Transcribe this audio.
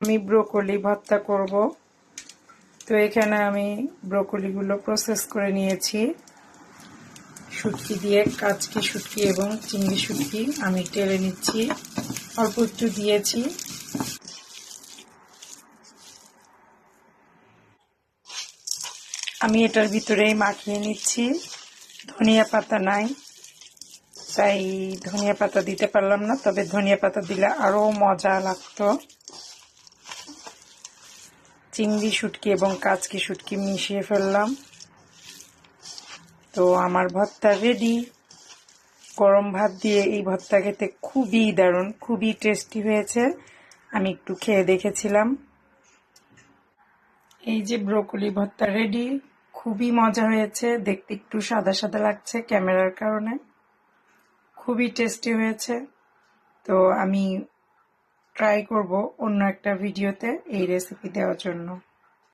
আমি ব্রোকলি ভর্তা করব। তো এখানে আমি ব্রোকলিগুলো প্রসেস করে নিয়েছি। শুটকি দিয়ে কাচকি শুটকি এবং চিংড়ি শুটকি আমি টেলে নিচ্ছি। অল্প একটু দিয়েছি। আমি এটার ভিতরেই মাখিয়ে নিচ্ছি। ধনিয়া পাতা নাই, তাই ধনিয়া পাতা দিতে পারলাম না, তবে ধনিয়া পাতা দিলে আরও মজা লাগতো। চিংড়ি শুটকি এবং কাচকি শুটকি মিশিয়ে ফেললাম। তো আমার ভর্তা রেডি। গরম ভাত দিয়ে এই ভর্তা খেতে খুবই দারুণ, খুবই টেস্টি হয়েছে। আমি একটু খেয়ে দেখেছিলাম। এই যে ব্রোকলি ভর্তা রেডি। খুবই মজা হয়েছে, দেখতে একটু সাদা সাদা লাগছে ক্যামেরার কারণে। খুবই টেস্টি হয়েছে। তো আমি ট্রাই করব অন্য একটা ভিডিওতে এই রেসিপি দেওয়ার জন্য।